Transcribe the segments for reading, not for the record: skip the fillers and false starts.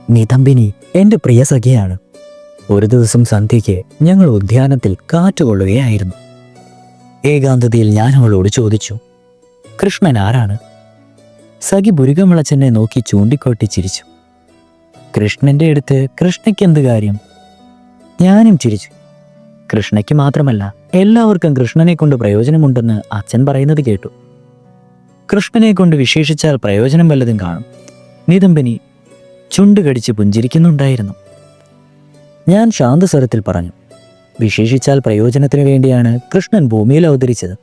നിതംബിനി എൻ്റെ പ്രിയ സഖിയാണ്. ഒരു ദിവസം സന്ധ്യയ്ക്ക് ഞങ്ങൾ ഉദ്യാനത്തിൽ കാറ്റുകൊള്ളുകയായിരുന്നു. ഏകാന്തതയിൽ ഞാൻ അവളോട് ചോദിച്ചു, കൃഷ്ണൻ ആരാണ്? സഖി പുരുകം വിളച്ചെന്നെ നോക്കി ചൂണ്ടിക്കൊട്ടി ചിരിച്ചു. കൃഷ്ണന്റെ അടുത്ത് കൃഷ്ണയ്ക്ക് എന്ത് കാര്യം? ഞാനും ചിരിച്ചു. കൃഷ്ണയ്ക്ക് മാത്രമല്ല, എല്ലാവർക്കും കൃഷ്ണനെ കൊണ്ട് പ്രയോജനമുണ്ടെന്ന് അച്ഛൻ പറയുന്നത് കേട്ടു. കൃഷ്ണനെ കൊണ്ട് വിശേഷിച്ചാൽ പ്രയോജനം വല്ലതും കാണും. നിതംബിനി ചുണ്ടുകടിച്ച് പുഞ്ചിരിക്കുന്നുണ്ടായിരുന്നു. ഞാൻ ശാന്തസ്വരത്തിൽ പറഞ്ഞു, വിശേഷിച്ചാൽ പ്രയോജനത്തിന് വേണ്ടിയാണ് കൃഷ്ണൻ ഭൂമിയിൽ അവതരിച്ചത്.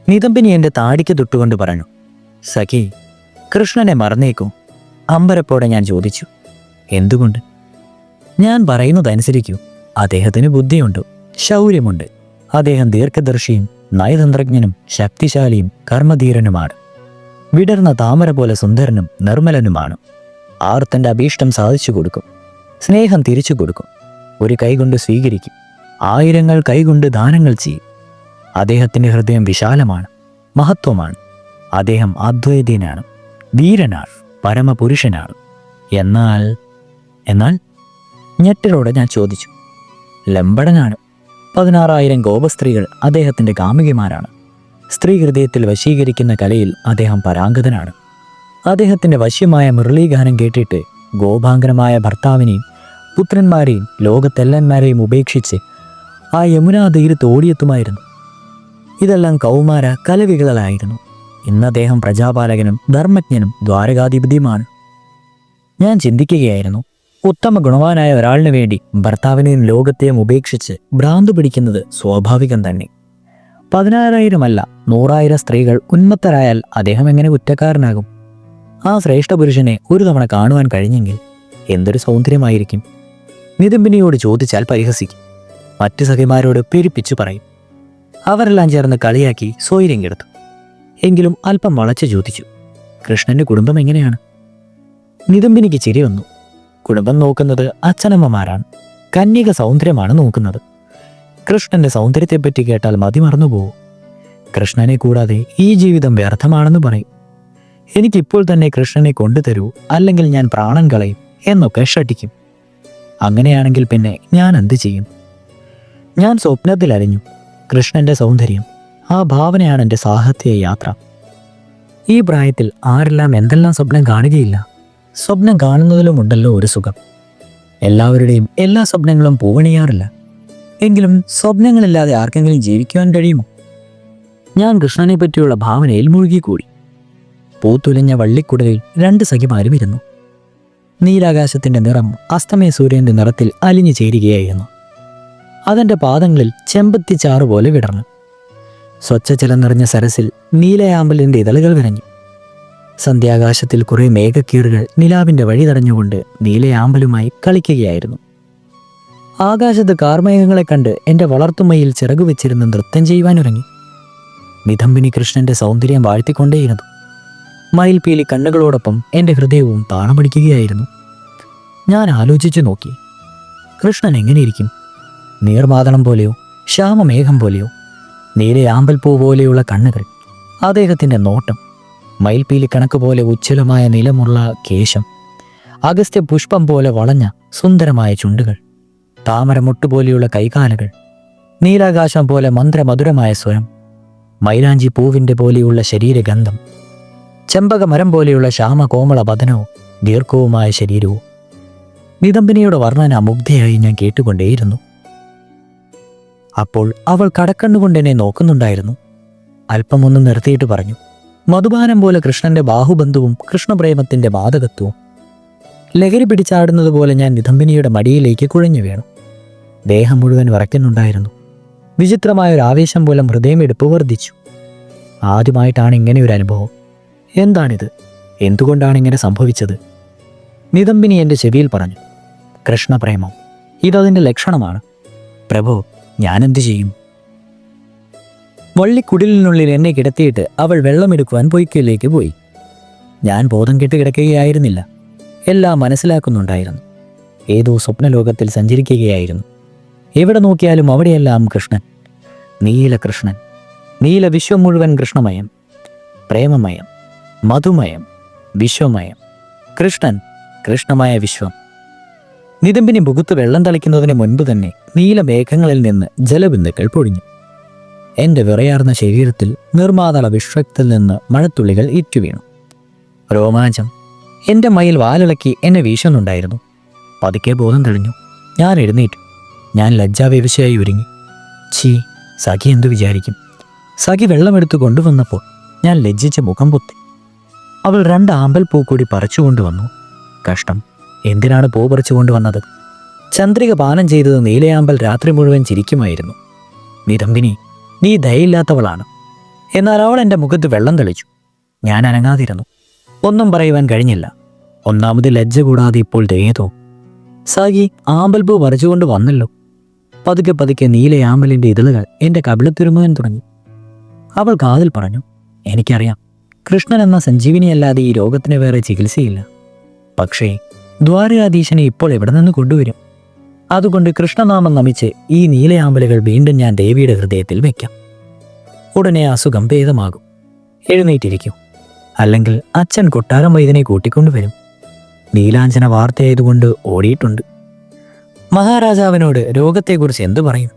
നിതംബിനി എൻ്റെ താടിക്ക് തൊട്ടുകൊണ്ട് പറഞ്ഞു, സഖി, കൃഷ്ണനെ മറന്നേക്കൂ. അമ്പരപ്പോടെ ഞാൻ ചോദിച്ചു, എന്തുകൊണ്ട്? ഞാൻ പറയുന്നതനുസരിക്കൂ. അദ്ദേഹത്തിന് ബുദ്ധിയുണ്ട്, ശൗര്യമുണ്ട്. അദ്ദേഹം ദീർഘദർശിയും നയതന്ത്രജ്ഞനും ശക്തിശാലിയും കർമ്മധീരനുമാണ്. വിടർന്ന താമര പോലെ സുന്ദരനും നിർമ്മലനുമാണ്. ആർത്തൻ്റെ അഭീഷ്ടം സാധിച്ചു കൊടുക്കും, സ്നേഹം തിരിച്ചു കൊടുക്കും, ഒരു കൈകൊണ്ട് സ്വീകരിക്കും, ആയിരങ്ങൾ കൈകൊണ്ട് ദാനങ്ങൾ ചെയ്യും. അദ്ദേഹത്തിൻ്റെ ഹൃദയം വിശാലമാണ്, മഹത്വമാണ്. അദ്ദേഹം അദ്വൈതീനാണ്, വീരനാണ്, പരമപുരുഷനാണ്. എന്നാൽ ഞെട്ടലോടെ ഞാൻ ചോദിച്ചു, ലംബടനാണ്. 16,000 ഗോപസ്ത്രീകൾ അദ്ദേഹത്തിൻ്റെ കാമുകിമാരാണ്. സ്ത്രീ ഹൃദയത്തിൽ വശീകരിക്കുന്ന കലയിൽ അദ്ദേഹം പരാംഗതനാണ്. അദ്ദേഹത്തിൻ്റെ വശ്യമായ മുരളീഗാനം കേട്ടിട്ട് ഗോപാങ്കരമായ ഭർത്താവിനെയും പുത്രന്മാരെയും ലോകത്തെല്ലാന്മാരെയും ഉപേക്ഷിച്ച് ആ യമുനാ തീരത്ത് ഓടിയെത്തുമായിരുന്നു. ഇതെല്ലാം കൗമാര കലവികളായിരുന്നു. ഇന്ന് അദ്ദേഹം പ്രജാപാലകനും ധർമ്മജ്ഞനും ദ്വാരകാധിപതിയുമാണ്. ഞാൻ ചിന്തിക്കുകയായിരുന്നു, ഉത്തമ ഗുണവാനായ ഒരാളിനു വേണ്ടി ഭർത്താവിനെയും ലോകത്തെയും ഉപേക്ഷിച്ച് ഭ്രാന്തു പിടിക്കുന്നത് സ്വാഭാവികം തന്നെ. 16,000 അല്ല, 100,000 സ്ത്രീകൾ ഉന്മത്തരായാൽ അദ്ദേഹം എങ്ങനെ കുറ്റക്കാരനാകും? ആ ശ്രേഷ്ഠ പുരുഷനെ ഒരു തവണ കാണുവാൻ കഴിഞ്ഞെങ്കിൽ എന്തൊരു സൗന്ദര്യമായിരിക്കും! നിതംബിനിയോട് ചോദിച്ചാൽ പരിഹസിക്കും, മറ്റു സഖിമാരോട് പെരുപ്പിച്ചു പറയും. അവരെല്ലാം ചേർന്ന് കളിയാക്കി സ്വൈര്യം കെടുത്തു. എങ്കിലും അല്പം വളച്ചു ചോദിച്ചു, കൃഷ്ണന്റെ കുടുംബം എങ്ങനെയാണ്? നിതംബിനിക്ക് ചിരി വന്നു. കുടുംബം നോക്കുന്നത് അച്ഛനമ്മമാരാണ്. കന്യക സൗന്ദര്യമാണ് നോക്കുന്നത്. കൃഷ്ണന്റെ സൗന്ദര്യത്തെപ്പറ്റി കേട്ടാൽ മതിമറന്നു പോകും. കൃഷ്ണനെ കൂടാതെ ഈ ജീവിതം വ്യർത്ഥമാണെന്ന് പറയും. എനിക്കിപ്പോൾ തന്നെ കൃഷ്ണനെ കൊണ്ടുതരൂ, അല്ലെങ്കിൽ ഞാൻ പ്രാണൻ കളയും എന്നൊക്കെ ഷട്ടിക്കും. അങ്ങനെയാണെങ്കിൽ പിന്നെ ഞാൻ എന്ത് ചെയ്യും? ഞാൻ സ്വപ്നത്തിൽ അലിഞ്ഞു. കൃഷ്ണന്റെ സൗന്ദര്യം, ആ ഭാവനയാണ് എൻ്റെ സാഹത്യ യാത്ര. ഈ പ്രായത്തിൽ ആരെല്ലാം എന്തെല്ലാം സ്വപ്നം കാണുകയില്ല. സ്വപ്നം കാണുന്നതിലുമുണ്ടല്ലോ ഒരു സുഖം. എല്ലാവരുടെയും എല്ലാ സ്വപ്നങ്ങളും പൂവണിയാറില്ല. എങ്കിലും സ്വപ്നങ്ങളില്ലാതെ ആർക്കെങ്കിലും ജീവിക്കുവാൻ കഴിയുമോ? ഞാൻ കൃഷ്ണനെ പറ്റിയുള്ള ഭാവനയിൽ മുഴുകിക്കൂടി. പൂത്തുലഞ്ഞ വള്ളിക്കുടലിൽ 2 സഖിമാരും ഇരുന്നു. നീലാകാശത്തിൻ്റെ നിറം അസ്തമയ സൂര്യൻ്റെ നിറത്തിൽ അലിഞ്ഞു ചേരുകയായിരുന്നു. അതെൻ്റെ പാദങ്ങളിൽ ചെമ്പത്തി ചാറുപോലെ വിടർന്നു. സ്വച്ഛജലം നിറഞ്ഞ സരസിൽ നീലയാമ്പലിൻ്റെ ഇതളുകൾ വിരഞ്ഞു. സന്ധ്യാകാശത്തിൽ കുറേ മേഘക്കീറുകൾ നിലാവിൻ്റെ വഴി തടഞ്ഞുകൊണ്ട് നീലയാമ്പലുമായി കളിക്കുകയായിരുന്നു. ആകാശത്ത് കാർമേഘങ്ങളെ കണ്ട് എൻ്റെ വളർത്തുമയിൽ ചിറകുവെച്ചിരുന്ന് നൃത്തം ചെയ്യുവാനിറങ്ങി. നിതംബിനി കൃഷ്ണന്റെ സൗന്ദര്യം വാഴ്ത്തിക്കൊണ്ടേയിരുന്നു. മയിൽപീലി കണ്ണുകളോടൊപ്പം എൻ്റെ ഹൃദയവും താളമടിക്കുകയായിരുന്നു. ഞാൻ ആലോചിച്ചു നോക്കി, കൃഷ്ണൻ എങ്ങനെയിരിക്കും? നീർമാതളം പോലെയോ ശ്യാമമേഘം പോലെയോ? നീലയാമ്പൽപ്പൂ പോലെയുള്ള കണ്ണുകൾ, അദ്ദേഹത്തിൻ്റെ നോട്ടം, മയിൽപീലി കണക്ക് പോലെ ഉജ്ജ്വലമായ നിലമുള്ള കേശം, അഗസ്ത്യ പുഷ്പം പോലെ വളഞ്ഞ സുന്ദരമായ ചുണ്ടുകൾ, താമരമുട്ടുപോലെയുള്ള കൈകാലുകൾ, നീലാകാശം പോലെ മന്ത്രമധുരമായ സ്വരം, മൈലാഞ്ചി പൂവിൻ്റെ പോലെയുള്ള ശരീരഗന്ധം, ചെമ്പകമരം പോലെയുള്ള ശ്യാമകോമള വദനവും ദീർഘവുമായ ശരീരവും. നിതംബിനിയുടെ വർണ്ണന മുഗ്ധയായി ഞാൻ കേട്ടുകൊണ്ടേയിരുന്നു. അപ്പോൾ അവൾ കടക്കണ്ണുകൊണ്ട് എന്നെ നോക്കുന്നുണ്ടായിരുന്നു. അല്പമൊന്ന് നിർത്തിയിട്ട് പറഞ്ഞു, മധുപാനം പോലെ കൃഷ്ണന്റെ ബാഹുബന്ധവും കൃഷ്ണപ്രേമത്തിന്റെ മാദകത്വവും. ലഹരി പിടിച്ചാടുന്നത് പോലെ ഞാൻ നിതംബിനിയുടെ മടിയിലേക്ക് കുഴഞ്ഞു വീണു. ദേഹം മുഴുവൻ വിറയ്ക്കുന്നുണ്ടായിരുന്നു. വിചിത്രമായൊരു ആവേശം പോലെ ഹൃദയമെടുപ്പ് വർദ്ധിച്ചു. ആദ്യമായിട്ടാണ് ഇങ്ങനെയൊരു അനുഭവം. എന്താണിത്? എന്തുകൊണ്ടാണ് ഇങ്ങനെ സംഭവിച്ചത്? നിതംബിനി എൻ്റെ ചെവിയിൽ പറഞ്ഞു, കൃഷ്ണപ്രേമം, ഇതതിൻ്റെ ലക്ഷണമാണ്. പ്രഭു, ഞാനെന്തു ചെയ്യും? വള്ളിക്കുടിലിനുള്ളിൽ എന്നെ കിടത്തിയിട്ട് അവൾ വെള്ളമെടുക്കുവാൻ പൊയ്ക്കയിലേക്ക് പോയി. ഞാൻ ബോധം കെട്ട് കിടക്കുകയായിരുന്നില്ല. എല്ലാം മനസ്സിലാക്കുന്നുണ്ടായിരുന്നു. ഏതോ സ്വപ്നലോകത്തിൽ സഞ്ചരിക്കുകയായിരുന്നു. എവിടെ നോക്കിയാലും അവിടെയെല്ലാം കൃഷ്ണൻ, നീലകൃഷ്ണൻ. നീല വിശ്വം മുഴുവൻ കൃഷ്ണമയം, പ്രേമമയം, മധുമയം, വിശ്വമയം. കൃഷ്ണൻ കൃഷ്ണമായ വിശ്വം. നിതംബിനി മുഖത്ത് വെള്ളം തളിക്കുന്നതിന് മുൻപ് തന്നെ നീലമേഘങ്ങളിൽ നിന്ന് ജലബിന്ദുക്കൾ പൊഴിഞ്ഞു. എൻ്റെ വിറയാർന്ന ശരീരത്തിൽ നിർമാതള വിശ്വത്തിൽ നിന്ന് മഴത്തുള്ളികൾ ഇറ്റുവീണു. രോമാഞ്ചം എൻ്റെ മയിൽ വാലിളക്കി എന്നെ വീശുന്നുണ്ടായിരുന്നു. പതുക്കെ ബോധം തെളിഞ്ഞു. ഞാൻ എഴുന്നേറ്റു. ഞാൻ ലജ്ജാവിവശയായി ഒരുങ്ങി. ഛീ, സഖി എന്തു വിചാരിക്കും? സഖി വെള്ളമെടുത്ത് കൊണ്ടുവന്നപ്പോൾ ഞാൻ ലജ്ജിച്ച് മുഖം പൊത്തി. അവൾ 2 ആമ്പൽ പൂ കൂടി പറിച്ചുകൊണ്ടുവന്നു. കഷ്ടം, എന്തിനാണ് പൂ പറിച്ചു കൊണ്ടുവന്നത്? ചന്ദ്രിക പാനം ചെയ്തത് നീലയാമ്പൽ രാത്രി മുഴുവൻ ചിരിക്കുമായിരുന്നു. നിതംബിനി, നീ ദയയില്ലാത്തവളാണ്. എന്നാൽ അവൾ എൻ്റെ മുഖത്ത് വെള്ളം തെളിച്ചു. ഞാൻ അനങ്ങാതിരുന്നു. ഒന്നും പറയുവാൻ കഴിഞ്ഞില്ല. ഒന്നാമത് ലജ്ജ കൂടാതെ ഇപ്പോൾ ദയതോ. സഖി ആമ്പൽ പൂ പറിച്ചുകൊണ്ട് വന്നല്ലോ. പതുക്കെ പതുക്കെ നീലയാമ്പലിൻ്റെ ഇതളുകൾ എൻ്റെ കവിളത്തിരുമുവാൻ തുടങ്ങി. അവൾ കാതിൽ പറഞ്ഞു, എനിക്കറിയാം, കൃഷ്ണൻ എന്ന സഞ്ജീവിനിയല്ലാതെ ഈ രോഗത്തിന് വേറെ ചികിത്സയില്ല. പക്ഷേ ദ്വാരകാധീശനെ ഇപ്പോൾ എവിടെ നിന്ന് കൊണ്ടുവരും? അതുകൊണ്ട് കൃഷ്ണനാമം നമിച്ച് ഈ നീലയാമ്പലുകൾ വീണ്ടും ഞാൻ ദേവിയുടെ ഹൃദയത്തിൽ വയ്ക്കാം. ഉടനെ അസുഖം ഭേദമാകും. എഴുന്നേറ്റിരിക്കും. അല്ലെങ്കിൽ അച്ഛൻ കൊട്ടാരം വൈദ്യനെ കൂട്ടിക്കൊണ്ടുവരും. നീലാഞ്ജന വാർത്തയായതുകൊണ്ട് ഓടിയിട്ടുണ്ട്. മഹാരാജാവിനോട് രോഗത്തെക്കുറിച്ച് എന്തു പറയും?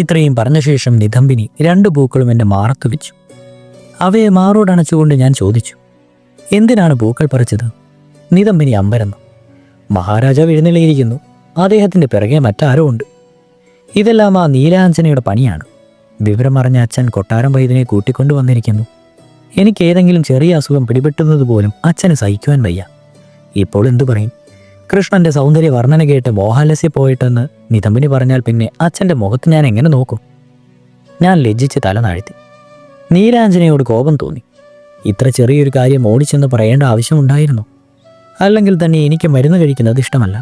ഇത്രയും പറഞ്ഞ ശേഷം നിതംബിനി 2 പൂക്കളും എൻ്റെ മാറത്തു വെച്ചു. അവയെ മാറോടണച്ചുകൊണ്ട് ഞാൻ ചോദിച്ചു, എന്തിനാണ് പൂക്കൾ പറിച്ചത്? നിതംബിനി അമ്പരന്നു. മഹാരാജാവ് എഴുന്നള്ളിയിരിക്കുന്നു. അദ്ദേഹത്തിൻ്റെ പിറകെ മറ്റാരോ ഉണ്ട്. ഇതെല്ലാം ആ നീലാഞ്ജനയുടെ പണിയാണ്. വിവരമറിഞ്ഞ അച്ഛൻ കൊട്ടാരം വൈദ്യനെ കൂട്ടിക്കൊണ്ടുവന്നിരിക്കുന്നു. എനിക്ക് ഏതെങ്കിലും ചെറിയ അസുഖം പിടിപെട്ടുന്നത് പോലും അച്ഛന് സഹിക്കുവാൻ വയ്യ. ഇപ്പോൾ എന്തു പറയും? കൃഷ്ണന്റെ സൗന്ദര്യ വർണ്ണന കേട്ട് മോഹാലസ്യ പോയിട്ടെന്ന് നിതംബിനി പറഞ്ഞാൽ പിന്നെ അച്ഛൻ്റെ മുഖത്ത് ഞാൻ എങ്ങനെ നോക്കും? ഞാൻ ലജ്ജിച്ച് തല താഴ്ത്തി. നീലാഞ്ജനയോട് കോപം തോന്നി. ഇത്ര ചെറിയൊരു കാര്യം ഓടിച്ചെന്ന് പറയേണ്ട ആവശ്യമുണ്ടായിരുന്നു. അല്ലെങ്കിൽ തന്നെ എനിക്ക് മരുന്ന് കഴിക്കുന്നത് ഇഷ്ടമല്ല.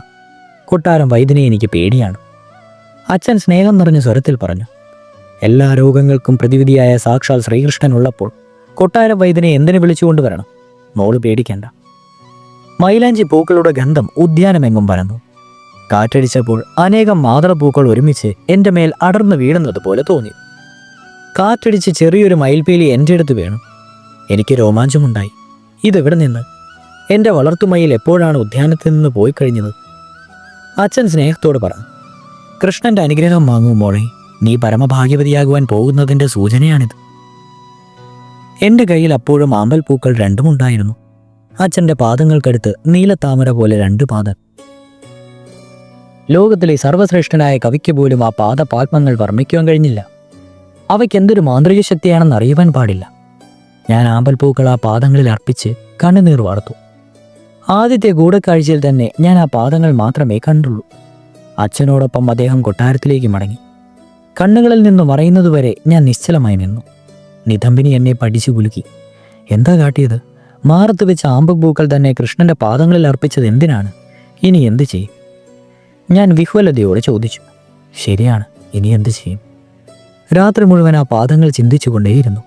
കൊട്ടാരം വൈദ്യനെ എനിക്ക് പേടിയാണ്. അച്ഛൻ സ്നേഹം നിറഞ്ഞ സ്വരത്തിൽ പറഞ്ഞു, എല്ലാ രോഗങ്ങൾക്കും പ്രതിവിധിയായ സാക്ഷാൽ ശ്രീകൃഷ്ണൻ ഉള്ളപ്പോൾ കൊട്ടാരം വൈദ്യനെ എന്തിനു വിളിച്ചുകൊണ്ടുവരണം? മോള് പേടിക്കേണ്ട. മൈലാഞ്ചി പൂക്കളുടെ ഗന്ധം ഉദ്യാനമെങ്ങും പരന്നു. കാറ്റടിച്ചപ്പോൾ അനേകം മാതളപ്പൂക്കൾ ഒരുമിച്ച് എൻ്റെ മേൽ അടർന്നു വീഴുന്നത് പോലെ തോന്നി. കാറ്റടിച്ച് ചെറിയൊരു മയിൽപീലി എൻ്റെ അടുത്ത് വീണു. എനിക്ക് രോമാഞ്ചമുണ്ടായി. ഇതെവിടെ നിന്ന്? എൻ്റെ വളർത്തുമയിൽ എപ്പോഴാണ് ഉദ്യാനത്തിൽ നിന്ന് പോയി കഴിഞ്ഞത്? അച്ഛൻ സ്നേഹത്തോട് പറഞ്ഞു, കൃഷ്ണന്റെ അനുഗ്രഹം വാങ്ങൂ മോളെ. നീ പരമഭാഗ്യവതിയാകുവാൻ പോകുന്നതിൻ്റെ സൂചനയാണിത്. എൻ്റെ കയ്യിൽ അപ്പോഴും ആമ്പൽപ്പൂക്കൾ 2 ഉണ്ടായിരുന്നു. അച്ഛൻ്റെ പാദങ്ങൾക്കടുത്ത് നീലത്താമര പോലെ 2 പാദം. ലോകത്തിലെ സർവ്വശ്രേഷ്ഠനായ കവിക്ക് പോലും ആ പാദപാത്മങ്ങൾ വർണ്ണിക്കുവാൻ കഴിഞ്ഞില്ല. അവയ്ക്ക് എന്തൊരു മാന്ത്രിക ശക്തിയാണെന്ന് അറിയുവാൻ പാടില്ല. ഞാൻ ആമ്പൽപ്പൂക്കൾ ആ പാദങ്ങളിൽ അർപ്പിച്ച് കണ്ണുനീർ വാർത്തു. ആദ്യത്തെ ഗൂഢക്കാഴ്ചയിൽ തന്നെ ഞാൻ ആ പാദങ്ങൾ മാത്രമേ കണ്ടുള്ളൂ. അച്ഛനോടൊപ്പം അദ്ദേഹം കൊട്ടാരത്തിലേക്ക് മടങ്ങി. കണ്ണുകളിൽ നിന്നും മറയുന്നതുവരെ ഞാൻ നിശ്ചലമായി നിന്നു. നിതംബിനി എന്നെ പഠിച്ചു കുലുക്കി. എന്താ കാട്ടിയത്? മാറത്ത് വെച്ച ആമ്പൽപ്പൂക്കൾ തന്നെ കൃഷ്ണന്റെ പാദങ്ങളിൽ അർപ്പിച്ചത് എന്തിനാണ്? ഇനി എന്തു ചെയ്യും? ഞാൻ വിഹ്വലതയോട് ചോദിച്ചു. ശരിയാണ്, ഇനി എന്തു ചെയ്യും? രാത്രി മുഴുവൻ ആ പാദങ്ങൾ ചിന്തിച്ചുകൊണ്ടേയിരുന്നു.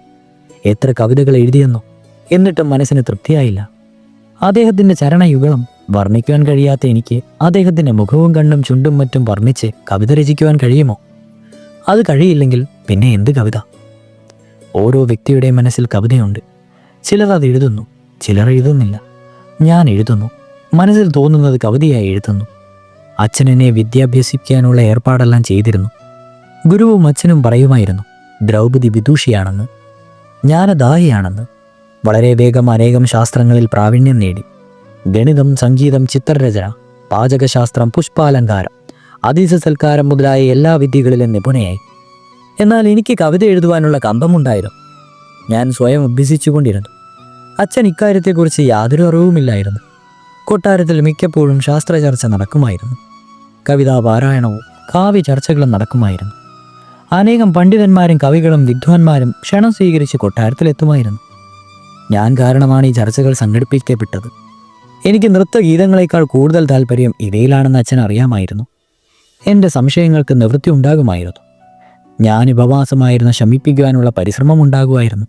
എത്ര കവിതകൾ എഴുതിയെന്നോ, എന്നിട്ടും മനസ്സിന് തൃപ്തിയായില്ല. അദ്ദേഹത്തിൻ്റെ ചരണയുഗളം വർണ്ണിക്കുവാൻ കഴിയാത്ത എനിക്ക് അദ്ദേഹത്തിൻ്റെ മുഖവും കണ്ണും ചുണ്ടും മറ്റും വർണ്ണിച്ച് കവിത രചിക്കുവാൻ കഴിയുമോ? അത് കഴിയില്ലെങ്കിൽ പിന്നെ എന്ത് കവിത? ഓരോ വ്യക്തിയുടെയും മനസ്സിൽ കവിതയുണ്ട്. ചിലർ അത് എഴുതുന്നു, ചിലർ എഴുതുന്നില്ല. ഞാൻ എഴുതുന്നു. മനസ്സിൽ തോന്നുന്നത് കവിതയായി എഴുതുന്നു. അച്ഛൻ എന്നെ വിദ്യാഭ്യസിക്കാനുള്ള ഏർപ്പാടെല്ലാം ചെയ്തിരുന്നു. ഗുരുവും അച്ഛനും പറയുമായിരുന്നു, ദ്രൗപദി വിദൂഷിയാണെന്ന്, ജ്ഞാനദാഹിയാണെന്ന്. വളരെ വേഗം അനേകം ശാസ്ത്രങ്ങളിൽ പ്രാവീണ്യം നേടി. ഗണിതം, സംഗീതം, ചിത്രരചന, പാചകശാസ്ത്രം, പുഷ്പാലങ്കാരം, അതിഥിസൽക്കാരം മുതലായ എല്ലാ വിദ്യകളിലും നിപുണയായി. എന്നാൽ എനിക്ക് കവിത എഴുതുവാനുള്ള കമ്പമുണ്ടായിരുന്നു. ഞാൻ സ്വയം അഭ്യസിച്ചുകൊണ്ടിരുന്നു. അച്ഛൻ ഇക്കാര്യത്തെക്കുറിച്ച് യാതൊരു അറിവുമില്ലായിരുന്നു. കൊട്ടാരത്തിൽ മിക്കപ്പോഴും ശാസ്ത്ര ചർച്ച നടക്കുമായിരുന്നു. കവിതാ പാരായണവും കാവ്യ ചർച്ചകളും നടക്കുമായിരുന്നു. അനേകം പണ്ഡിതന്മാരും കവികളും വിദ്വാൻമാരും ക്ഷണം സ്വീകരിച്ച് കൊട്ടാരത്തിലെത്തുമായിരുന്നു. ഞാൻ കാരണമാണ് ഈ ചർച്ചകൾ സംഘടിപ്പിക്കപ്പെട്ടത്. എനിക്ക് നൃത്തഗീതങ്ങളെക്കാൾ കൂടുതൽ താല്പര്യം ഇവയിലാണെന്ന് അച്ഛൻ അറിയാമായിരുന്നു. എൻ്റെ സംശയങ്ങൾക്ക് നിവൃത്തി ഉണ്ടാകുമായിരുന്നു. ഞാൻ ഉപവാസമായിരുന്ന ശമിപ്പിക്കുവാനുള്ള പരിശ്രമം ഉണ്ടാകുമായിരുന്നു.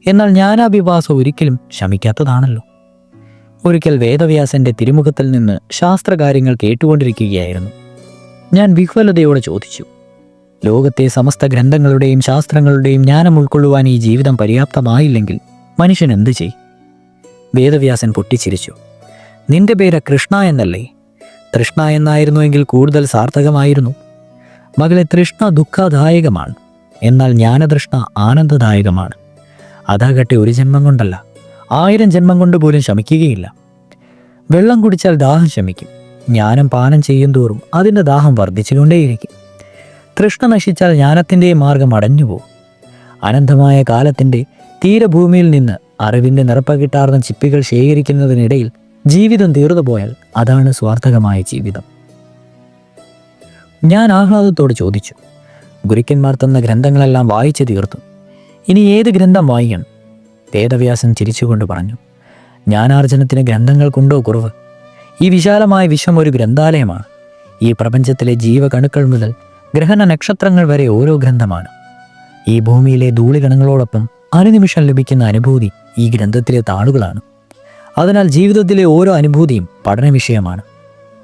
എന്നാൽ ജ്ഞാനാഭിവാസം ഒരിക്കലും ശമിക്കാത്തതാണല്ലോ. ഒരിക്കൽ വേദവ്യാസന്റെ തിരുമുഖത്തിൽ നിന്ന് ശാസ്ത്രകാര്യങ്ങൾ കേട്ടുകൊണ്ടിരിക്കുകയായിരുന്നു. ഞാൻ വിഹ്വലതയോടെ ചോദിച്ചു, ലോകത്തെ സമസ്ത ഗ്രന്ഥങ്ങളുടെയും ശാസ്ത്രങ്ങളുടെയും ജ്ഞാനം ഉൾക്കൊള്ളുവാൻ ഈ ജീവിതം പര്യാപ്തമായില്ലെങ്കിൽ മനുഷ്യൻ എന്തു ചെയ്യും? വേദവ്യാസൻ പൊട്ടിച്ചിരിച്ചു. നിന്റെ പേര് കൃഷ്ണ എന്നല്ലേ? തൃഷ്ണ എന്നായിരുന്നുവെങ്കിൽ കൂടുതൽ സാർത്ഥകമായിരുന്നു. മകളെ, തൃഷ്ണ ദുഃഖദായകമാണ്, എന്നാൽ ജ്ഞാനതൃഷ്ണ ആനന്ദദായകമാണ്. അതാകട്ടെ ഒരു ജന്മം കൊണ്ടല്ല, 1000 ജന്മം കൊണ്ട് പോലും ശമിക്കുകയില്ല. വെള്ളം കുടിച്ചാൽ ദാഹം ശമിക്കും. ജ്ഞാനം പാനം ചെയ്യും തോറും അതിൻ്റെ ദാഹം വർദ്ധിച്ചുകൊണ്ടേയിരിക്കും. തൃഷ്ണ നശിച്ചാൽ ജ്ഞാനത്തിൻ്റെ മാർഗം അടഞ്ഞുപോകും. അനന്തമായ കാലത്തിൻ്റെ തീരഭൂമിയിൽ നിന്ന് അറിവിൻ്റെ നിറപ്പകിട്ടാർന്ന ചിപ്പികൾ ശേഖരിക്കുന്നതിനിടയിൽ ജീവിതം തീർന്നു പോയാൽ അതാണ് സ്വാർത്ഥകമായ ജീവിതം. ഞാൻ ആഹ്ലാദത്തോട് ചോദിച്ചു. ഗുരുക്കന്മാർ തന്ന ഗ്രന്ഥങ്ങളെല്ലാം വായിച്ചു തീർത്തു. ഇനി ഏത് ഗ്രന്ഥം വായിക്കണം? വേദവ്യാസൻ ചിരിച്ചുകൊണ്ട് പറഞ്ഞു. ജ്ഞാനാർജനത്തിന് ഗ്രന്ഥങ്ങൾക്കുണ്ടോ കുറവ്? ഈ വിശാലമായ വിശ്വം ഒരു ഗ്രന്ഥാലയമാണ്. ഈ പ്രപഞ്ചത്തിലെ ജീവകണുക്കൾ മുതൽ ഗ്രഹണ നക്ഷത്രങ്ങൾ വരെ ഓരോ ഗ്രന്ഥമാണ്. ഈ ഭൂമിയിലെ ധൂളികണങ്ങളോടൊപ്പം അനുനിമിഷം ലഭിക്കുന്ന അനുഭൂതി ഈ ഗ്രന്ഥത്തിലെ താളുകളാണ്. അതിനാൽ ജീവിതത്തിലെ ഓരോ അനുഭൂതിയും പഠന വിഷയമാണ്.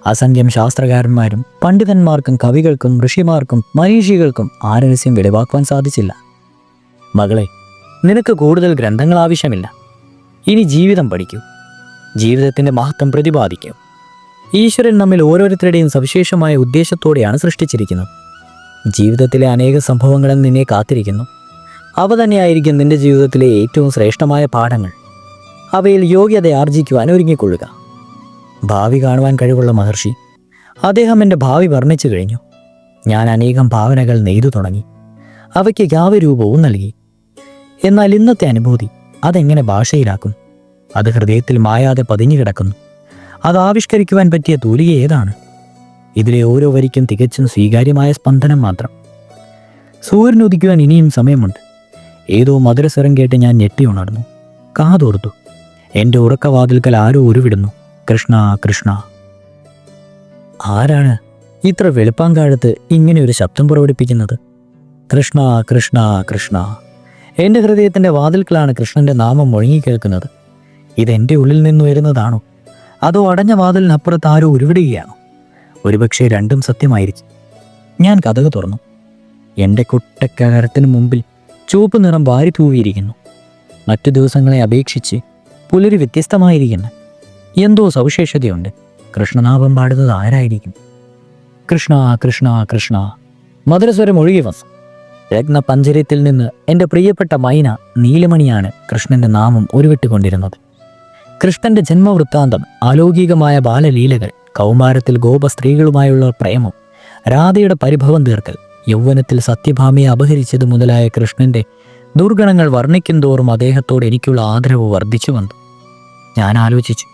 അസംഖ്യം ശാസ്ത്രകാരന്മാരും പണ്ഡിതന്മാർക്കും കവികൾക്കും ഋഷിമാർക്കും മനീഷികൾക്കും ആ രഹസ്യം വെളിവാക്കുവാൻ സാധിച്ചില്ല. മകളെ, നിനക്ക് കൂടുതൽ ഗ്രന്ഥങ്ങൾ ആവശ്യമില്ല. ഇനി ജീവിതം പഠിക്കൂ. ജീവിതത്തിൻ്റെ മഹത്വം പ്രതിപാദിക്കൂ. ഈശ്വരൻ നമ്മിൽ ഓരോരുത്തരുടെയും സവിശേഷമായ ഉദ്ദേശത്തോടെയാണ് സൃഷ്ടിച്ചിരിക്കുന്നത്. ജീവിതത്തിലെ അനേക സംഭവങ്ങളും നിന്നെ കാത്തിരിക്കുന്നു. അവ തന്നെയായിരിക്കും നിന്റെ ജീവിതത്തിലെ ഏറ്റവും ശ്രേഷ്ഠമായ പാഠങ്ങൾ. അവയിൽ യോഗ്യത ആർജിക്കുവാൻ ഒരുങ്ങിക്കൊള്ളുക. ഭാവി കാണുവാൻ കഴിവുള്ള മഹർഷി, അദ്ദേഹം എൻ്റെ ഭാവി വർണ്ണിച്ചു കഴിഞ്ഞു. ഞാൻ അനേകം ഭാവനകൾ നെയ്തു തുടങ്ങി. അവയ്ക്ക് കാവ്യരൂപവും നൽകി. എന്നാൽ ഇന്നത്തെ അനുഭൂതി അതെങ്ങനെ ഭാഷയിലാക്കും? അത് ഹൃദയത്തിൽ മായാതെ പതിഞ്ഞു കിടക്കുന്നു. അത് ആവിഷ്കരിക്കുവാൻ പറ്റിയ തൂലിക ഏതാണ്? ഇതിലെ ഓരോ വരിക്കും തികച്ചും സ്വീകാര്യമായ സ്പന്ദനം മാത്രം. സൂര്യൻ ഉദിക്കുവാൻ ഇനിയും സമയമുണ്ട്. ഏതോ മധുരസ്വരം കേട്ട് ഞാൻ ഞെട്ടി ഉണർന്നു. കാതോർത്തു. എൻ്റെ ഉറക്കവാതിൽക്കൽ ആരോ ഉരുവിടുന്നു, കൃഷ്ണ കൃഷ്ണ. ആരാണ് ഇത്ര വെളുപ്പാങ്കാലത്ത് ഇങ്ങനെ ഒരു ശബ്ദം പുറപ്പെടുപ്പിക്കുന്നത്? കൃഷ്ണ കൃഷ്ണ കൃഷ്ണ. എൻ്റെ ഹൃദയത്തിൻ്റെ വാതിൽക്കലാണ് കൃഷ്ണൻ്റെ നാമം മുഴങ്ങിക്കേൾക്കുന്നത്. ഇതെൻ്റെ ഉള്ളിൽ നിന്ന് വരുന്നതാണോ, അതോ അടഞ്ഞ വാതിലിനപ്പുറത്ത് ആരോ ഉരുവിടുകയാണോ? ഒരുപക്ഷെ രണ്ടും സത്യമായിരിക്കും. ഞാൻ കതക് തുറന്നു. എൻ്റെ കുട്ടക്കരത്തിന് മുമ്പിൽ ചുവപ്പ് നിറം വാരി തൂവിയിരിക്കുന്നു. മറ്റു ദിവസങ്ങളെ അപേക്ഷിച്ച് പുലരി വ്യത്യസ്തമായിരിക്കുന്നു. എന്തോ സവിശേഷതയുണ്ട്. കൃഷ്ണനാമം പാടുന്നത് ആരായിരിക്കും? കൃഷ്ണ കൃഷ്ണ കൃഷ്ണ. മധുരസ്വരം ഒഴുകി വന്നു. രത്നപഞ്ചര്യത്തിൽ നിന്ന് എൻ്റെ പ്രിയപ്പെട്ട മൈന നീലമണിയാണ് കൃഷ്ണൻ്റെ നാമം ഉരുവിട്ടുകൊണ്ടിരുന്നത്. കൃഷ്ണൻ്റെ ജന്മവൃത്താന്തം, അലൗകികമായ ബാലലീലകൾ, കൗമാരത്തിൽ ഗോപ സ്ത്രീകളുമായുള്ള പ്രേമം, രാധയുടെ പരിഭവം തീർക്കൽ, യൗവനത്തിൽ സത്യഭാമയെ അപഹരിച്ചത് മുതലായ കൃഷ്ണൻ്റെ ദുർഗണങ്ങൾ വർണ്ണിക്കും തോറും അദ്ദേഹത്തോട് എനിക്കുള്ള ആദരവ് വർദ്ധിച്ചു വന്നു. ഞാൻ ആലോചിച്ചു,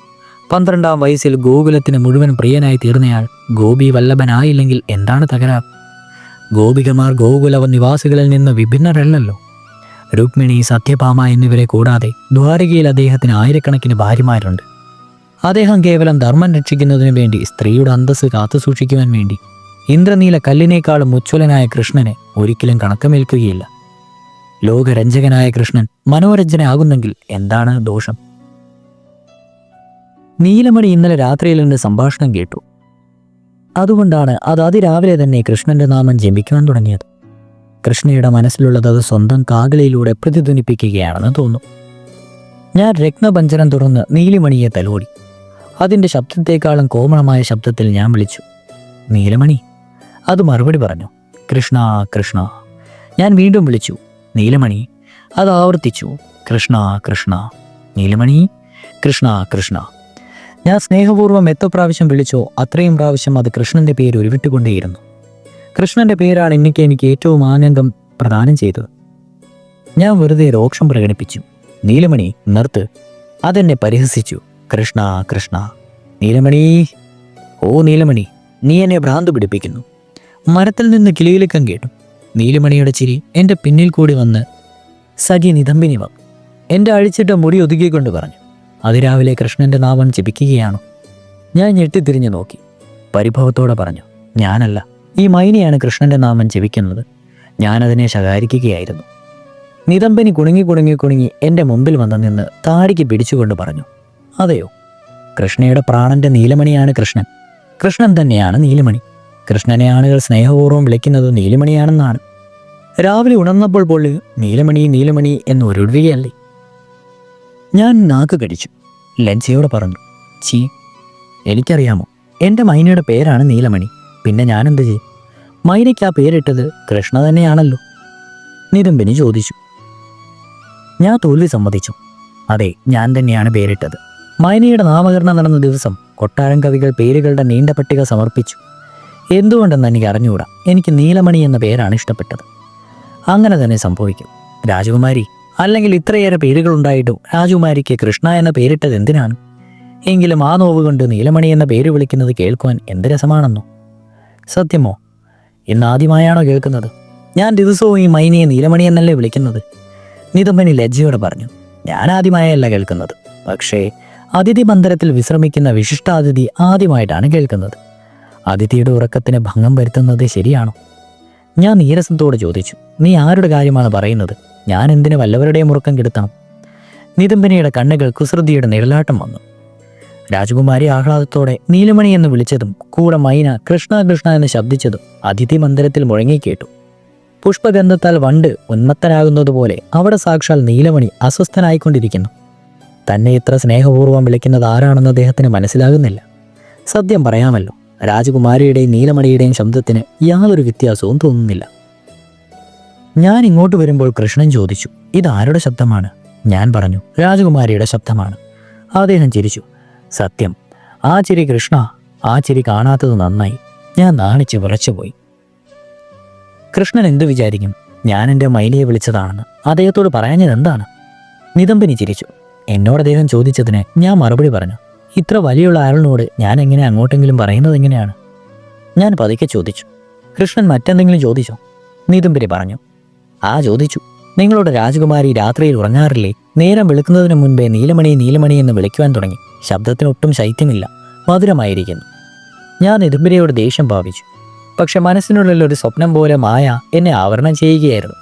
12ാം വയസ്സിൽ ഗോകുലത്തിന് മുഴുവൻ പ്രിയനായി തീർന്നയാൾ ഗോപി വല്ലഭനായില്ലെങ്കിൽ എന്താണ് തകരാർ? ഗോപികമാർ ഗോകുല നിവാസികളിൽ നിന്ന് വിഭിന്നരല്ലല്ലോ. രുക്മിണി, സത്യഭാമ എന്നിവരെ കൂടാതെ ദ്വാരകയിൽ അദ്ദേഹത്തിന് ആയിരക്കണക്കിന് ഭാര്യമാരുണ്ട്. അദ്ദേഹം കേവലം ധർമ്മം രക്ഷിക്കുന്നതിനു വേണ്ടി, സ്ത്രീയുടെ അന്തസ്സ് കാത്തുസൂക്ഷിക്കുവാൻ വേണ്ടി ഇന്ദ്രനീല കല്ലിനേക്കാളും ഉജ്ജ്വലനായ കൃഷ്ണനെ ഒരിക്കലും കണക്കമേൽക്കുകയില്ല. ലോകരഞ്ജകനായ കൃഷ്ണൻ മനോരഞ്ജനാകുന്നെങ്കിൽ എന്താണ് ദോഷം? നീലമണി ഇന്നലെ രാത്രിയിൽ എൻ്റെ സംഭാഷണം കേട്ടു. അതുകൊണ്ടാണ് അത് അതിരാവിലെ തന്നെ കൃഷ്ണന്റെ നാമം ജപിക്കുവാൻ തുടങ്ങിയത്. കൃഷ്ണയുടെ മനസ്സിലുള്ളത് അത് സ്വന്തം കാകളയിലൂടെ പ്രതിധ്വനിപ്പിക്കുകയാണെന്ന് തോന്നുന്നു. ഞാൻ രത്നപഞ്ചരം തുറന്ന് നീലിമണിയെ തലോടി. അതിൻ്റെ ശബ്ദത്തെക്കാളും കോമളമായ ശബ്ദത്തിൽ ഞാൻ വിളിച്ചു, നീലമണി. അത് മറുപടി പറഞ്ഞു, കൃഷ്ണ കൃഷ്ണ. ഞാൻ വീണ്ടും വിളിച്ചു, നീലമണി. അത് ആവർത്തിച്ചു, കൃഷ്ണ കൃഷ്ണ. നീലമണി, കൃഷ്ണ കൃഷ്ണ. ഞാൻ സ്നേഹപൂർവ്വം എത്ര പ്രാവശ്യം വിളിച്ചോ അത്രയും പ്രാവശ്യം അത് കൃഷ്ണൻ്റെ പേര് ഉരുവിട്ടുകൊണ്ടേയിരുന്നു. കൃഷ്ണൻ്റെ പേരാണ് എനിക്ക് ഏറ്റവും ആനന്ദം പ്രദാനം ചെയ്തത്. ഞാൻ വെറുതെ രോക്ഷം പ്രകടിപ്പിച്ചു, നീലമണി നിർത്ത്. അതെന്നെ പരിഹസിച്ചു, കൃഷ്ണ കൃഷ്ണ. നീലമണി, ഓ നീലമണി, നീ എന്നെ ഭ്രാന്ത് പിടിപ്പിക്കുന്നു. മരത്തിൽ നിന്ന് കിളിയിലക്കം കേട്ടു. നീലമണിയുടെ ചിരി എൻ്റെ പിന്നിൽ കൂടി വന്ന് സഖി നിതംബിനി വന്നു. എൻ്റെ അഴിച്ചിട്ട മുടി ഒതുക്കിക്കൊണ്ട് പറഞ്ഞു, അതിരാവിലെ കൃഷ്ണൻ്റെ നാമം ജപിക്കുകയാണോ? ഞാൻ ഞെട്ടിത്തിരിഞ്ഞു നോക്കി. പരിഭവത്തോടെ പറഞ്ഞു, ഞാനല്ല, ഈ മൈനയാണ് കൃഷ്ണൻ്റെ നാമം ജപിക്കുന്നത്. ഞാനതിനെ ശകാരിക്കുകയായിരുന്നു. നിതംബിനി കുണുങ്ങി എൻ്റെ മുമ്പിൽ വന്ന് നിന്ന് താടിക്ക് പിടിച്ചുകൊണ്ട് പറഞ്ഞു, അതെയോ, കൃഷ്ണയുടെ പ്രാണന്റെ നീലമണിയാണ് കൃഷ്ണൻ. കൃഷ്ണൻ തന്നെയാണ് നീലമണി. കൃഷ്ണനെ ആളുകൾ സ്നേഹപൂർവ്വം വിളിക്കുന്നത് നീലമണിയാണെന്നാണ്. രാവിലെ ഉണർന്നപ്പോൾ പോലും നീലമണി നീലമണി എന്ന് ഒരൊഴുകയല്ലേ. ഞാൻ നാക്ക് കടിച്ചു. ലജ്ജയോടെ പറഞ്ഞു, ചീ, എനിക്കറിയാമോ, എൻ്റെ മൈനയുടെ പേരാണ് നീലമണി. പിന്നെ ഞാനെന്ത് ചെയ്യും? മൈനയ്ക്ക് ആ പേരിട്ടത് കൃഷ്ണ തന്നെയാണല്ലോ. നിതംബിനി ചോദിച്ചു. ഞാൻ തോൽവി സമ്മതിച്ചു. അതെ, ഞാൻ തന്നെയാണ് പേരിട്ടത്. മൈനയുടെ നാമകരണം നടന്ന ദിവസം കൊട്ടാരം കവികൾ പേരുകളുടെ നീണ്ട പട്ടിക സമർപ്പിച്ചു. എന്തുകൊണ്ടെന്ന് എനിക്ക് അറിഞ്ഞുകൂടാ, എനിക്ക് നീലമണി എന്ന പേരാണ് ഇഷ്ടപ്പെട്ടത്. അങ്ങനെ തന്നെ സംഭവിക്കും രാജകുമാരി. അല്ലെങ്കിൽ ഇത്രയേറെ പേരുകളുണ്ടായിട്ടും രാജകുമാരിക്ക് കൃഷ്ണ എന്ന പേരിട്ടത് എന്തിനാണ്? എങ്കിലും ആ നോവ് കൊണ്ട് നീലമണി എന്ന പേര് വിളിക്കുന്നത് കേൾക്കുവാൻ എന്ത് രസമാണെന്നോ. സത്യമോ? ഇന്നാദ്യമായാണോ കേൾക്കുന്നത്? ഞാൻ ദിവസവും ഈ മൈനയെ നീലമണി എന്നല്ലേ വിളിക്കുന്നത്? നിതംബനി ലജ്ജയോടെ പറഞ്ഞു. ഞാൻ ആദ്യമായല്ല കേൾക്കുന്നത്, പക്ഷേ അതിഥി മന്ദിരത്തിൽ വിശ്രമിക്കുന്ന വിശിഷ്ടാതിഥി ആദ്യമായിട്ടാണ് കേൾക്കുന്നത്. അതിഥിയുടെ ഉറക്കത്തിന് ഭംഗം വരുത്തുന്നത് ശരിയാണോ? ഞാൻ നീരസത്തോട് ചോദിച്ചു. നീ ആരുടെ കാര്യമാണ് പറയുന്നത്? ഞാൻ എന്തിന് വല്ലവരുടെയും ഉറക്കം കെടുത്തണം? നിതംബനിയുടെ കണ്ണുകൾ കുസൃതിയുടെ നിഴലാട്ടം വന്നു. രാജകുമാരി ആഹ്ലാദത്തോടെ നീലമണി എന്ന് വിളിച്ചതും കൂടെ മൈന കൃഷ്ണ കൃഷ്ണ എന്ന് ശബ്ദിച്ചതും അതിഥി മന്ദിരത്തിൽ മുഴങ്ങിക്കേട്ടു. പുഷ്പഗന്ധത്താൽ വണ്ട് ഉന്മത്തനാകുന്നതുപോലെ അവിടെ സാക്ഷാൽ നീലമണി അസ്വസ്ഥനായിക്കൊണ്ടിരിക്കുന്നു. തന്നെ ഇത്ര സ്നേഹപൂർവ്വം വിളിക്കുന്നത് ആരാണെന്ന് അദ്ദേഹത്തിന് മനസ്സിലാകുന്നില്ല. സത്യം പറയാമല്ലോ, രാജകുമാരിയുടെയും നീലമണിയുടെയും ശബ്ദത്തിന് യാതൊരു വ്യത്യാസവും തോന്നുന്നില്ല. ഞാൻ ഇങ്ങോട്ട് വരുമ്പോൾ കൃഷ്ണൻ ചോദിച്ചു, ഇതാരുടെ ശബ്ദമാണ്? ഞാൻ പറഞ്ഞു, രാജകുമാരിയുടെ ശബ്ദമാണ്. അദ്ദേഹം ചിരിച്ചു. സത്യം, ആ ചിരി കൃഷ്ണ, ആ ചിരി കാണാത്തത് നന്നായി. ഞാൻ നാണിച്ച് വിറച്ചുപോയി. കൃഷ്ണൻ എന്തു വിചാരിക്കും? ഞാൻ എൻ്റെ മൈനയെ വിളിച്ചതാണെന്ന് അദ്ദേഹത്തോട് പറയാഞ്ഞത് എന്താണ്? നിതംബനി ചിരിച്ചു. എന്നോട് അദ്ദേഹം ചോദിച്ചതിന് ഞാൻ മറുപടി പറഞ്ഞു. ഇത്ര വലിയുള്ള ആളിനോട് ഞാൻ എങ്ങനെ അങ്ങോട്ടെങ്കിലും പറയുന്നത് എങ്ങനെയാണ്? ഞാൻ പതുക്കെ ചോദിച്ചു. കൃഷ്ണൻ മറ്റെന്തെങ്കിലും ചോദിച്ചോ? നിതംബനി പറഞ്ഞു. ആ ചോദിച്ചു. നിങ്ങളുടെ രാജകുമാരി രാത്രിയിൽ ഉറങ്ങാറില്ലേ? നേരം വെളുക്കുന്നതിന് മുൻപേ നീലമണി നീലമണി എന്ന് വിളിക്കുവാൻ തുടങ്ങി. ശബ്ദത്തിനൊട്ടും ശൈത്യമില്ല, മധുരമായിരിക്കുന്നു. ഞാൻ നിതംബനിയോട് ദേഷ്യം ഭാവിച്ചു. പക്ഷെ മനസ്സിനുള്ളിൽ ഒരു സ്വപ്നം പോലെ മായ എന്നെ ആവരണം ചെയ്യുകയായിരുന്നു.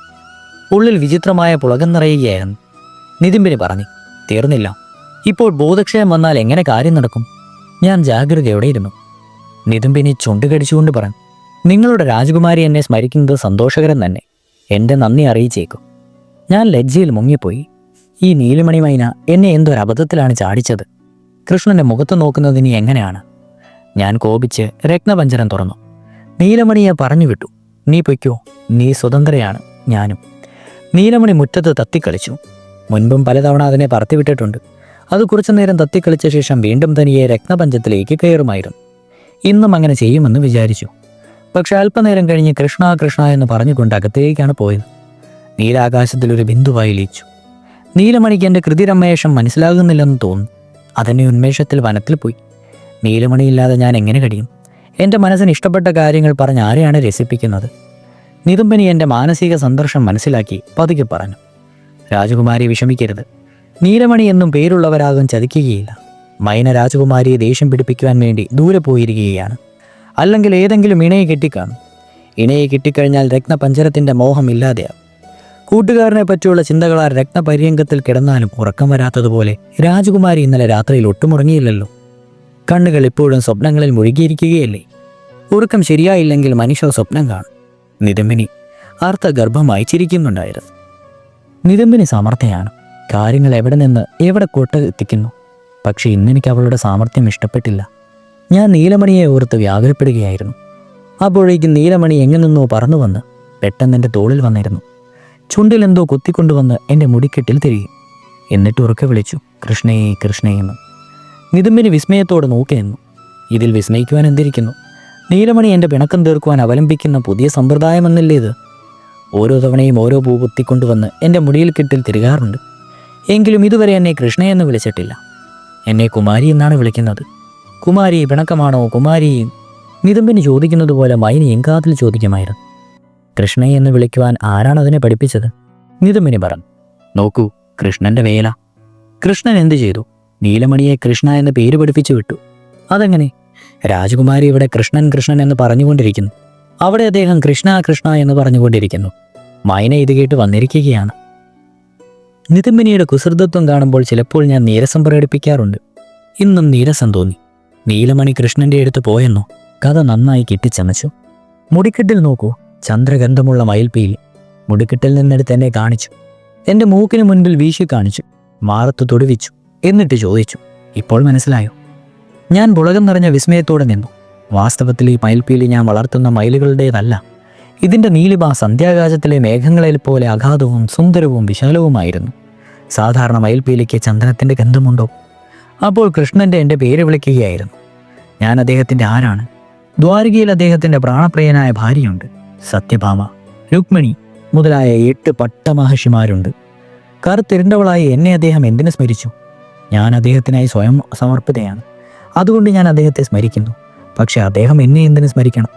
ഉള്ളിൽ വിചിത്രമായ പുളകം നിറയുകയായിരുന്നു. നിതംബനി പറഞ്ഞു. തീർന്നില്ല. ഇപ്പോൾ ബോധക്ഷയം വന്നാൽ എങ്ങനെ കാര്യം നടക്കും? ഞാൻ ജാഗ്രതയോടെ ഇരുന്നു. നിതംബനി ചുണ്ടുകടിച്ചുകൊണ്ട് പറഞ്ഞു. നിങ്ങളുടെ രാജകുമാരി എന്നെ സ്മരിക്കുന്നത് സന്തോഷകരം തന്നെ. എൻ്റെ നന്ദി അറിയിച്ചേക്കും. ഞാൻ ലജ്ജയിൽ മുങ്ങിപ്പോയി. ഈ നീലമണി മൈന എന്നെ എന്തൊരു അബദ്ധത്തിലാണ് ചാടിച്ചത്. കൃഷ്ണന്റെ മുഖത്ത് നോക്കുന്നതിനി എങ്ങനെയാണ്? ഞാൻ കോപിച്ച് രത്നപഞ്ചരം തുറന്നു. നീലമണിയെ പറഞ്ഞു വിട്ടു. നീ പൊയ്ക്കോ, നീ സ്വതന്ത്രയാണ്. ഞാനും. നീലമണി മുറ്റത്ത് തത്തിക്കളിച്ചു. മുൻപും പലതവണ അതിനെ പറത്തിവിട്ടിട്ടുണ്ട്. അത് കുറച്ചു നേരം തത്തിക്കളിച്ച ശേഷം വീണ്ടും തനിയെ രത്നപഞ്ചത്തിലേക്ക് കയറുമായിരുന്നു. ഇന്നും അങ്ങനെ ചെയ്യുമെന്ന് വിചാരിച്ചു. പക്ഷെ അല്പനേരം കഴിഞ്ഞ് കൃഷ്ണ കൃഷ്ണ എന്ന് പറഞ്ഞുകൊണ്ട് അകത്തേക്കാണ് പോയത്. നീലാകാശത്തിലൊരു ബിന്ദുവായി ലയിച്ചു. നീലമണിക്ക് എൻ്റെ കൃതിരമേഷം മനസ്സിലാകുന്നില്ലെന്ന് തോന്നുന്നു. അതെന്നെ ഉന്മേഷത്തിൽ വനത്തിൽ പോയി. നീലമണിയില്ലാതെ ഞാൻ എങ്ങനെ കഴിയും? എൻ്റെ മനസ്സിന് ഇഷ്ടപ്പെട്ട കാര്യങ്ങൾ പറഞ്ഞ് ആരെയാണ് രസിപ്പിക്കുന്നത്? നിതംബനി എൻ്റെ മാനസിക സംഘർഷം മനസ്സിലാക്കി പതുക്കെ പറഞ്ഞു. രാജകുമാരി വിഷമിക്കരുത്. നീലമണി എന്നും പേരുള്ളവരാകും ചതിക്കുകയില്ല. മൈന രാജകുമാരിയെ ദേഷ്യം പിടിപ്പിക്കുവാൻ വേണ്ടി ദൂരെ പോയിരിക്കുകയാണ്. അല്ലെങ്കിൽ ഏതെങ്കിലും ഇണയെ കെട്ടിക്കാണും. ഇണയെ കിട്ടിക്കഴിഞ്ഞാൽ രത്നപഞ്ചരത്തിൻ്റെ മോഹം ഇല്ലാതെയാവും. കൂട്ടുകാരനെ പറ്റിയുള്ള ചിന്തകളാൽ രത്നപര്യങ്കത്തിൽ കിടന്നാലും ഉറക്കം വരാത്തതുപോലെ രാജകുമാരി ഇന്നലെ രാത്രിയിൽ ഒട്ടും ഉറങ്ങിയില്ലല്ലോ. കണ്ണുകൾ ഇപ്പോഴും സ്വപ്നങ്ങളിൽ മുഴുകിയിരിക്കുകയല്ലേ? ഉറക്കം ശരിയായില്ലെങ്കിൽ മനുഷ്യ സ്വപ്നം കാണും. നിതംബനി അർത്ഥഗർഭമായി ചിരിക്കുന്നുണ്ടായിരുന്നു. നിതംബനി സമർത്ഥയാണ്. കാര്യങ്ങൾ എവിടെ നിന്ന് എവിടെ കൊട്ടെത്തിക്കുന്നു. പക്ഷെ ഇന്നെനിക്ക് അവളുടെ സാമർത്ഥ്യം ഇഷ്ടപ്പെട്ടില്ല. ഞാൻ നീലമണിയെ ഓർത്ത് വ്യാകുലപ്പെടുകയായിരുന്നു. അപ്പോഴേക്കും നീലമണി എങ്ങു നിന്നോ പറന്നു വന്ന് പെട്ടെന്ന് എൻ്റെ തോളിൽ വന്നിരുന്നു. ചുണ്ടിൽ എന്തോ കൊത്തിക്കൊണ്ടുവന്ന് എൻ്റെ മുടിക്കെട്ടിൽ തിരികെ. എന്നിട്ട് ഉറക്കെ വിളിച്ചു, കൃഷ്ണയെ കൃഷ്ണയെന്ന്. നിതംബനി വിസ്മയത്തോടെ നോക്കി നിന്നു. ഇതിൽ വിസ്മയിക്കുവാൻ എന്തിരിക്കുന്നു? നീലമണി എൻ്റെ പിണക്കം തീർക്കുവാൻ അവലംബിക്കുന്ന പുതിയ സമ്പ്രദായമെന്നല്ലേ ഇത്? ഓരോ തവണയും ഓരോ പൂ കുത്തിക്കൊണ്ടുവന്ന് എൻ്റെ മുടിയിൽ കെട്ടിൽ തിരികാറുണ്ട്. എങ്കിലും ഇതുവരെ എന്നെ കൃഷ്ണയെന്ന് വിളിച്ചിട്ടില്ല. എന്നെ കുമാരി എന്നാണ് വിളിക്കുന്നത്. കുമാരി പിണക്കമാണോ കുമാരി? നിതംബനി ചോദിക്കുന്നത് പോലെ മൈനി എങ്കാതിൽ ചോദിക്കുമായിരുന്നു. കൃഷ്ണയെ എന്ന് വിളിക്കുവാൻ ആരാണ് അതിനെ പഠിപ്പിച്ചത്? നിതംബനി പറഞ്ഞു. നോക്കൂ, കൃഷ്ണന്റെ വേല. കൃഷ്ണൻ എന്തു ചെയ്തു? നീലമണിയെ കൃഷ്ണ എന്ന് പേര് പഠിപ്പിച്ചു വിട്ടു. അതെങ്ങനെ? രാജകുമാരി ഇവിടെ കൃഷ്ണൻ കൃഷ്ണൻ എന്ന് പറഞ്ഞുകൊണ്ടിരിക്കുന്നു. അവിടെ അദ്ദേഹം കൃഷ്ണ കൃഷ്ണ എന്ന് പറഞ്ഞുകൊണ്ടിരിക്കുന്നു. മൈന ഇത് കേട്ട് വന്നിരിക്കുകയാണ്. നിതംബനിയുടെ കുസൃതത്വം കാണുമ്പോൾ ചിലപ്പോൾ ഞാൻ നീരസം പ്രകടിപ്പിക്കാറുണ്ട്. ഇന്നും നീരസം തോന്നി. നീലമണി കൃഷ്ണന്റെ അടുത്ത് പോയെന്നോ? കഥ നന്നായി കെട്ടിച്ചമച്ചു. മുടിക്കെട്ടിൽ നോക്കൂ, ചന്ദ്രഗന്ധമുള്ള മയിൽപ്പീലി. മുടിക്കെട്ടിൽ നിന്നെടുത്ത് എന്നെ കാണിച്ചു. എൻ്റെ മൂക്കിന് മുൻപിൽ വീശി കാണിച്ചു. മാറത്ത് തൊടുവിച്ചു. എന്നിട്ട് ചോദിച്ചു, ഇപ്പോൾ മനസ്സിലായോ? ഞാൻ പുളകം നിറഞ്ഞ വിസ്മയത്തോടെ നിന്നു. വാസ്തവത്തിൽ ഈ മയിൽപ്പീലി ഞാൻ വളർത്തുന്ന മയിലുകളുടേതല്ല. ഇതിൻ്റെ നീലിമ സന്ധ്യാകാശത്തിലെ മേഘങ്ങളിൽ പോലെ അഗാധവും സുന്ദരവും വിശാലവുമായിരുന്നു. സാധാരണ മയിൽപ്പീലിക്ക് ചന്ദനത്തിൻ്റെ ഗന്ധമുണ്ടോ? അപ്പോൾ കൃഷ്ണൻ്റെ എൻ്റെ പേര് വിളിക്കുകയായിരുന്നു. ഞാൻ അദ്ദേഹത്തിൻ്റെ ആരാണ്. ദ്വാരകയിൽ അദ്ദേഹത്തിൻ്റെ പ്രാണപ്രിയനായ ഭാര്യയുണ്ട്, സത്യഭാമ, രുക്മിണി മുതലായ 8 പട്ടമഹർഷിമാരുണ്ട്. കറുത്തിരുണ്ടവളായി എന്നെ അദ്ദേഹം എന്തിനു സ്മരിച്ചു? ഞാൻ അദ്ദേഹത്തിനായി സ്വയം സമർപ്പിതയാണ്. അതുകൊണ്ട് ഞാൻ അദ്ദേഹത്തെ സ്മരിക്കുന്നു. പക്ഷെ അദ്ദേഹം എന്നെ എന്തിനു സ്മരിക്കണം?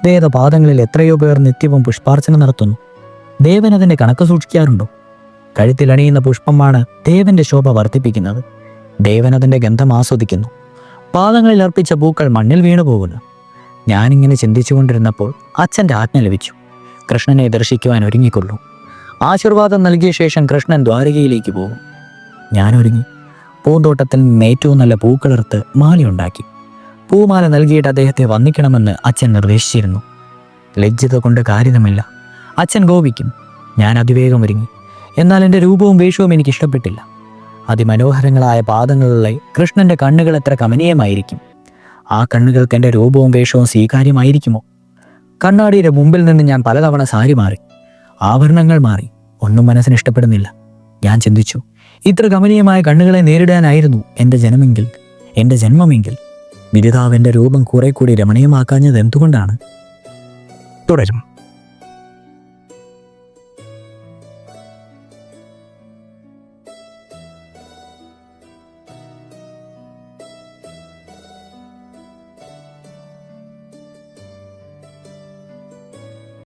വേദപാദങ്ങളിൽ എത്രയോ പേർ നിത്യവും പുഷ്പാർച്ചന നടത്തുന്നു. ദേവൻ അതിൻ്റെ കണക്ക് സൂക്ഷിക്കാറുണ്ടോ? കഴുത്തിലണിയുന്ന പുഷ്പമാണ് ദേവന്റെ ശോഭ വർദ്ധിപ്പിക്കുന്നത്. ദേവൻ അതിൻ്റെ ഗന്ധം ആസ്വദിക്കുന്നു. പാദങ്ങളിൽ അർപ്പിച്ച പൂക്കൾ മണ്ണിൽ വീണു പോകുന്നു. ഞാനിങ്ങനെ ചിന്തിച്ചുകൊണ്ടിരുന്നപ്പോൾ അച്ഛൻ്റെ ആജ്ഞ ലഭിച്ചു. കൃഷ്ണനെ ദർശിക്കുവാൻ ഒരുങ്ങിക്കൊള്ളൂ. ആശീർവാദം നൽകിയ ശേഷം കൃഷ്ണൻ ദ്വാരകയിലേക്ക് പോകും. ഞാൻ ഒരുങ്ങി. പൂന്തോട്ടത്തിൽ നിന്ന് ഏറ്റവും നല്ല പൂക്കളെടുത്ത് മാലയുണ്ടാക്കി. പൂമാല നൽകിയിട്ട് അദ്ദേഹത്തെ വന്ദിക്കണമെന്ന് അച്ഛൻ നിർദ്ദേശിച്ചിരുന്നു. ലജ്ജിത കൊണ്ട് കാര്യമില്ല, അച്ഛൻ കോപിക്കും. ഞാൻ അതിവേഗം ഒരുങ്ങി. എന്നാൽ എൻ്റെ രൂപവും വേഷവും എനിക്ക് ഇഷ്ടപ്പെട്ടില്ല. അതിമനോഹരങ്ങളായ പാദങ്ങളുള്ള കൃഷ്ണൻ്റെ കണ്ണുകൾ എത്ര കമനീയമായിരിക്കും. ആ കണ്ണുകൾക്ക് എൻ്റെ രൂപവും വേഷവും സ്വീകാര്യമായിരിക്കുമോ? കണ്ണാടിയുടെ മുമ്പിൽ നിന്ന് ഞാൻ പലതവണ സാരി മാറി, ആഭരണങ്ങൾ മാറി. ഒന്നും മനസ്സിന് ഇഷ്ടപ്പെടുന്നില്ല. ഞാൻ ചിന്തിച്ചു, ഇത്ര കമനീയമായ കണ്ണുകളെ നേരിടാനായിരുന്നു എൻ്റെ ജന്മമെങ്കിൽ വിധിതാവ് എൻ്റെ രൂപം കുറെ കൂടി രമണീയമാക്കാഞ്ഞത് എന്തുകൊണ്ടാണ്? തുടരും.